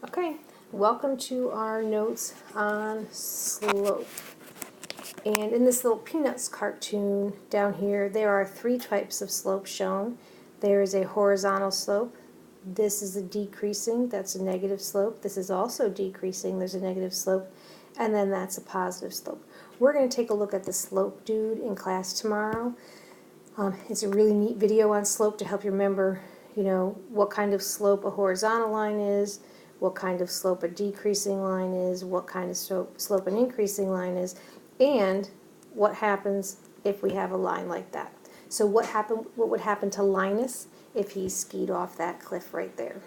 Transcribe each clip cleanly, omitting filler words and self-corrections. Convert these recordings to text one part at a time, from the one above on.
Okay, welcome to our notes on slope. And in this little Peanuts cartoon down here, there are three types of slope shown. There is a horizontal slope. This is a decreasing, that's a negative slope. This is also decreasing, there's a negative slope. And then that's a positive slope. We're going to take a look at the slope dude in class tomorrow. It's a really neat video on slope to help you remember, what kind of slope a horizontal line is, what kind of slope a decreasing line is, what kind of slope an increasing line is, and what happens if we have a line like that. So what would happen to Linus if he skied off that cliff right there?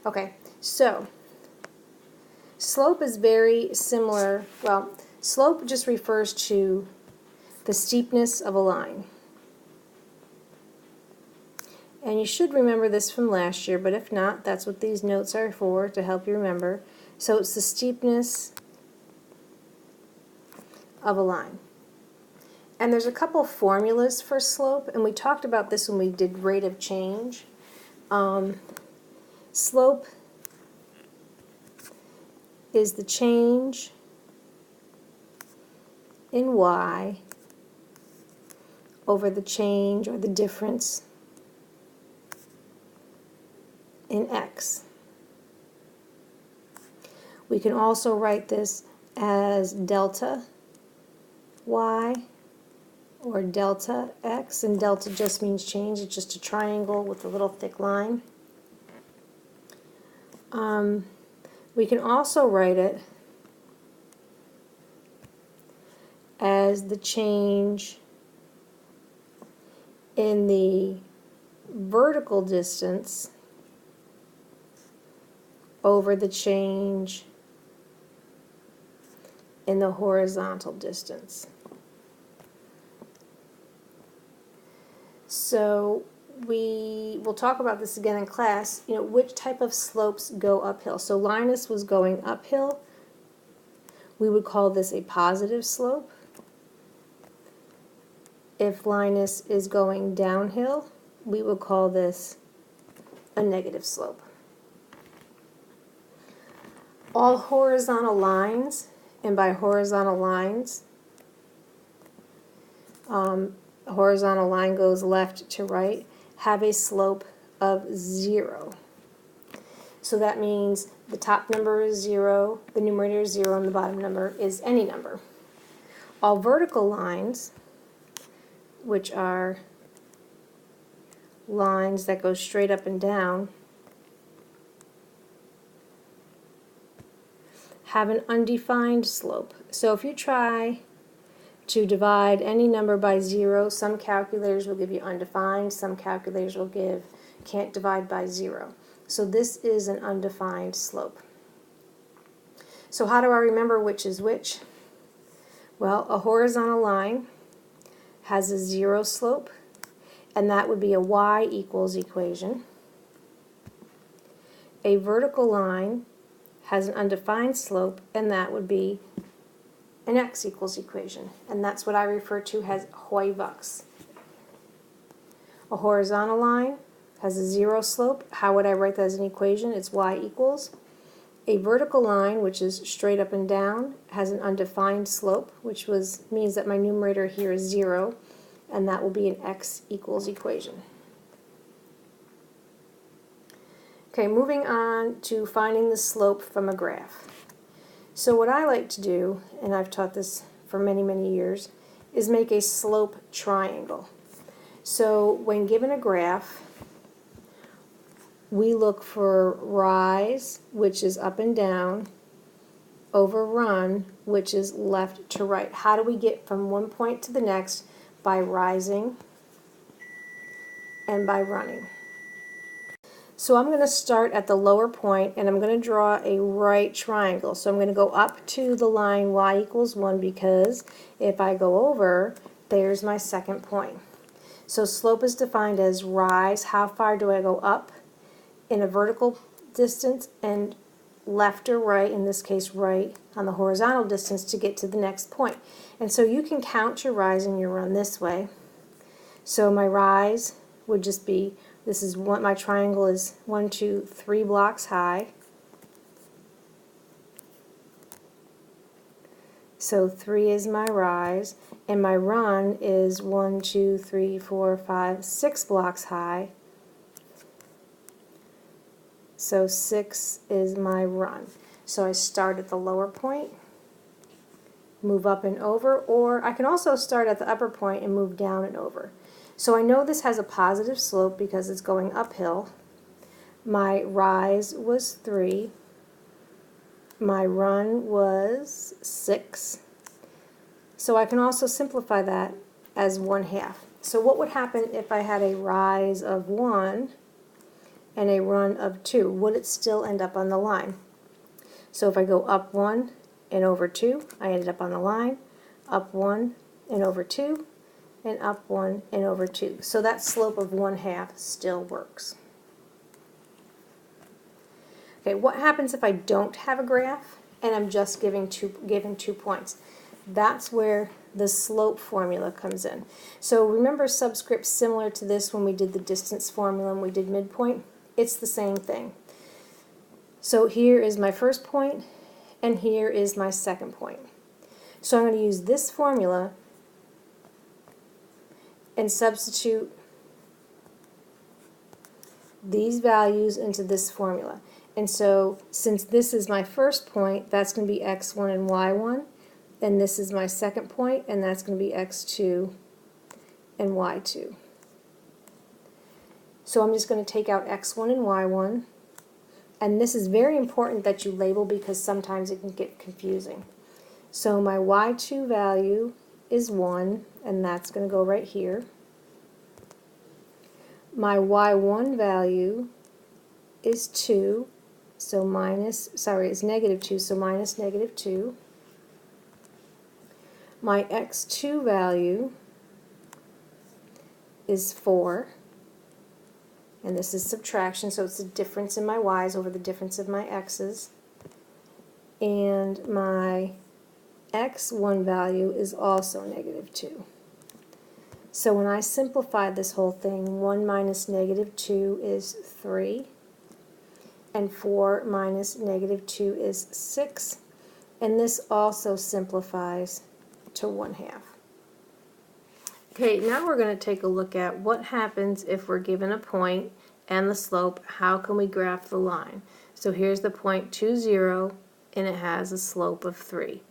Okay, so slope is very similar. Well, slope just refers to the steepness of a line. And you should remember this from last year, but if not, that's what these notes are for, to help you remember. So it's the steepness of a line. And there's a couple formulas for slope, and we talked about this when we did rate of change. Slope is the change in y over the change or the difference in x. We can also write this as delta y or delta x, and delta just means change. It's just a triangle with a little thick line. We can also write it as the change in the vertical distance over the change in the horizontal distance. So we will talk about this again in class, which type of slopes go uphill. So Linus was going uphill. We would call this a positive slope. If Linus is going downhill, we would call this a negative slope. All horizontal lines, and by horizontal lines, a horizontal line goes left to right, have a slope of 0. So that means the top number is 0, the numerator is 0, and the bottom number is any number. All vertical lines, which are lines that go straight up and down, have an undefined slope. So if you try to divide any number by 0, some calculators will give you undefined, some calculators will give can't divide by 0. So this is an undefined slope. So how do I remember which is which? Well, a horizontal line has a 0 slope, and that would be a y equals equation. A vertical line has an undefined slope, and that would be an x equals equation, and that's what I refer to as Hoivux. A horizontal line has a 0 slope. How would I write that as an equation? It's y equals. A vertical line, which is straight up and down, has an undefined slope, which means that my numerator here is 0, and that will be an x equals equation. Okay, moving on to finding the slope from a graph. So what I like to do, and I've taught this for many, many years, is make a slope triangle. So when given a graph, we look for rise, which is up and down, over run, which is left to right. How do we get from one point to the next? By rising and by running. So I'm going to start at the lower point, and I'm going to draw a right triangle. So I'm going to go up to the line y equals 1, because if I go over, there's my second point. So slope is defined as rise. How far do I go up in a vertical distance, and left or right, in this case right, on the horizontal distance to get to the next point. And so you can count your rise and your run this way. So my rise would just be This is what my triangle is 1, 2, 3 blocks high. So 3 is my rise, and my run is 1, 2, 3, 4, 5, 6 blocks high. So 6 is my run. So I start at the lower point, move up and over, or I can also start at the upper point and move down and over. So I know this has a positive slope because it's going uphill. My rise was 3. My run was 6. So I can also simplify that as 1/2. So what would happen if I had a rise of 1 and a run of 2? Would it still end up on the line? So if I go up 1 and over 2, I ended up on the line. Up 1 and over 2, and up 1 and over 2. So that slope of 1/2 still works. Okay, what happens if I don't have a graph and I'm just given 2 points? That's where the slope formula comes in. So remember subscripts similar to this when we did the distance formula and we did midpoint? It's the same thing. So here is my first point, and here is my second point. So I'm going to use this formula and substitute these values into this formula. And so since this is my first point, that's going to be x1 and y1, and this is my second point, and that's going to be x2 and y2. So I'm just going to take out x1 and y1, and this is very important that you label because sometimes it can get confusing. So my y2 value is 1, and that's going to go right here. My y1 value is 2, so it's negative 2, so minus negative 2. My x2 value is 4, and this is subtraction, so it's the difference in my y's over the difference of my x's. And my x1 value is also negative 2. So when I simplify this whole thing, 1 minus negative 2 is 3, and 4 minus negative 2 is 6, and this also simplifies to 1/2. Okay, now we're going to take a look at what happens if we're given a point and the slope. How can we graph the line? So here's the point 2, 0, and it has a slope of 3.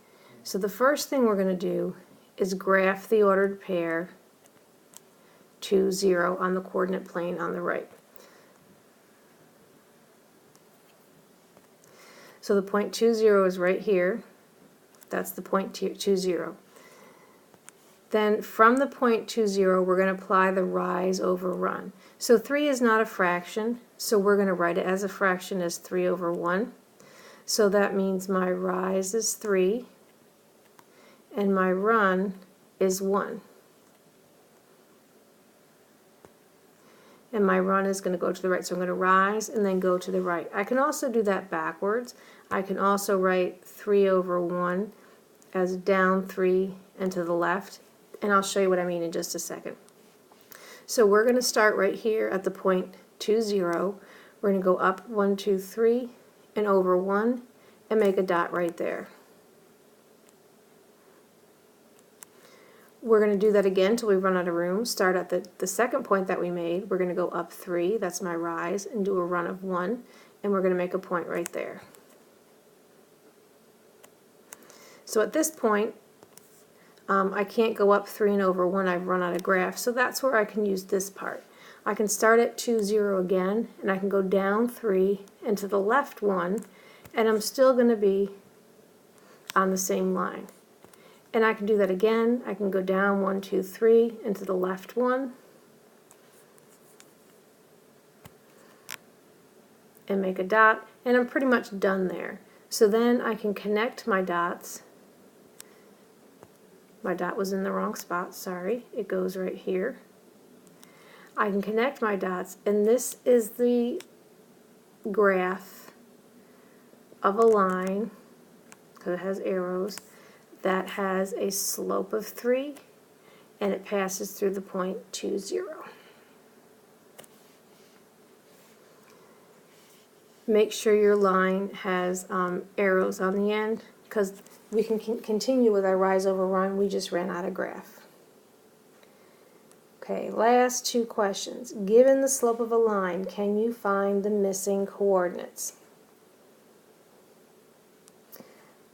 So the first thing we're going to do is graph the ordered pair 2, 0 on the coordinate plane on the right. So the point 2, 0 is right here. That's the point 2, 0. Then from the point 2, 0, we're going to apply the rise over run. So 3 is not a fraction, so we're going to write it as a fraction as 3 over 1. So that means my rise is 3, and my run is 1. And my run is going to go to the right. So I'm going to rise and then go to the right. I can also do that backwards. I can also write 3 over 1 as down 3 and to the left. And I'll show you what I mean in just a second. So we're going to start right here at the point 2, 0. We're going to go up 1, 2, 3 and over 1 and make a dot right there. We're going to do that again until we run out of room. Start at the second point that we made. We're going to go up 3, that's my rise, and do a run of 1, and we're going to make a point right there. So at this point, I can't go up 3 and over 1, I've run out of graph, so that's where I can use this part. I can start at 2, 0 again, and I can go down 3 and to the left 1, and I'm still going to be on the same line. And I can do that again. I can go down 1, 2, 3 and to the left 1 and make a dot, and I'm pretty much done there. So then I can connect my dots. My dot was in the wrong spot, sorry. It goes right here. I can connect my dots, and this is the graph of a line, because it has arrows, that has a slope of 3, and it passes through the point 2, 0. make sure your line has arrows on the end, because we can continue with our rise over run. We just ran out of graph. Okay, last two questions. Given the slope of a line, can you find the missing coordinates?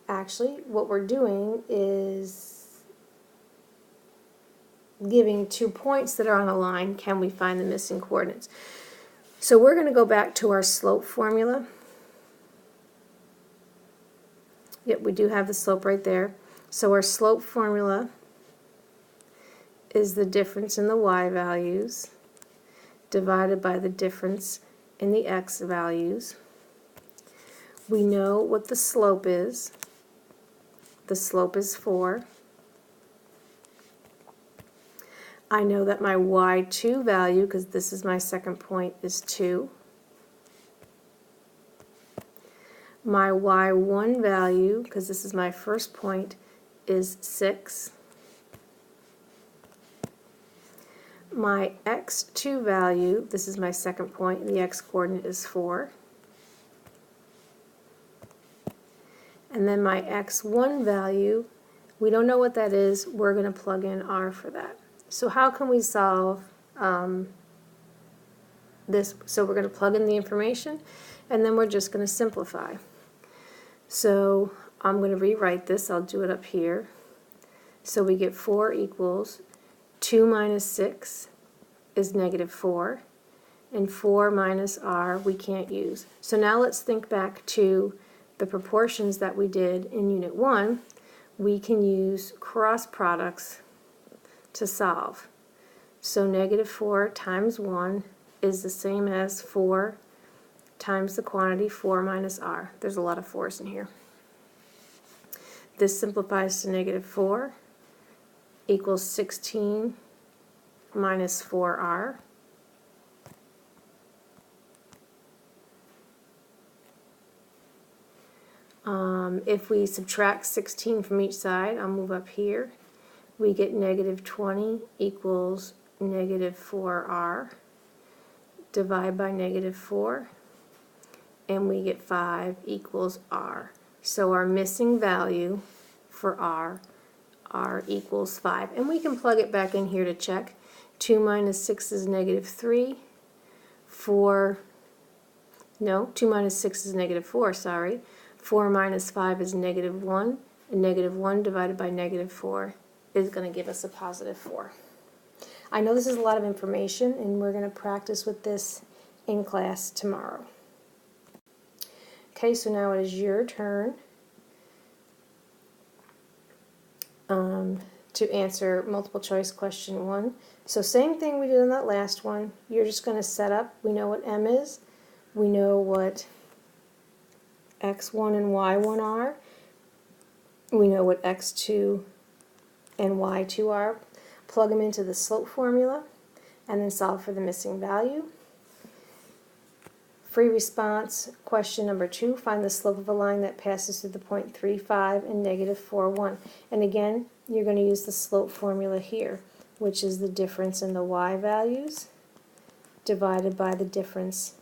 Actually, what we're doing is giving 2 points that are on a line. Can we find the missing coordinates? So we're going to go back to our slope formula. Yep, we do have the slope right there. So our slope formula is the difference in the y values divided by the difference in the x values. We know what the slope is. The slope is 4. I know that my y2 value, because this is my second point, is 2. My y1 value, because this is my first point, is 6. My x2 value, this is my second point, the x-coordinate is 4. And then my x1 value, we don't know what that is, we're going to plug in r for that. So how can we solve this? So we're going to plug in the information, and then we're just going to simplify. So I'm going to rewrite this. I'll do it up here. So we get 4 equals 2 minus 6 is negative 4, and 4 minus r we can't use. So now let's think back to the proportions that we did in Unit 1. We can use cross products to solve. So negative 4 times 1 is the same as 4 times the quantity 4 minus r. There's a lot of 4's in here. This simplifies to negative 4 equals 16 minus 4r. If we subtract 16 from each side, I'll move up here, we get negative 20 equals negative 4r. Divide by negative 4, and we get 5 equals r. So our missing value for r equals 5. And we can plug it back in here to check. 2 minus 6 is negative 3. 2 minus 6 is negative 4, sorry. 4 minus 5 is negative 1, and negative 1 divided by negative 4 is going to give us a positive 4. I know this is a lot of information, and we're going to practice with this in class tomorrow. Okay, so now it is your turn to answer multiple choice question 1. So same thing we did on that last one. You're just going to set up. We know what m is. We know what x1 and y1 are. We know what x2 and y2 are. Plug them into the slope formula and then solve for the missing value. Free response, question number 2, find the slope of a line that passes through the point 3, 5 and negative 4, 1. And again, you're going to use the slope formula here, which is the difference in the y values divided by the difference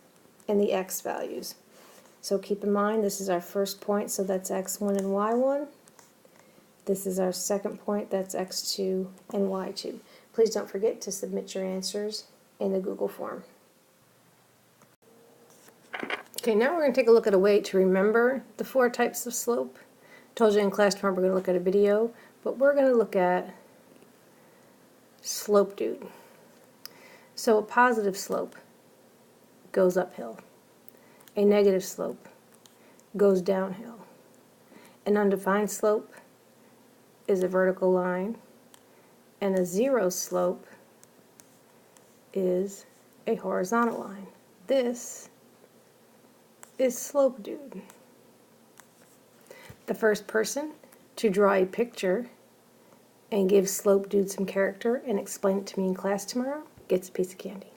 in the x values. So keep in mind, this is our first point, so that's x1 and y1. This is our second point, that's x2 and y2. Please don't forget to submit your answers in the Google form. Okay, now we're going to take a look at a way to remember the 4 types of slope. I told you in class tomorrow we're going to look at a video, but we're going to look at slope dude. So a positive slope goes uphill. A negative slope goes downhill. An undefined slope is a vertical line, and a zero slope is a horizontal line. This is slope dude. The first person to draw a picture and give slope dude some character and explain it to me in class tomorrow gets a piece of candy.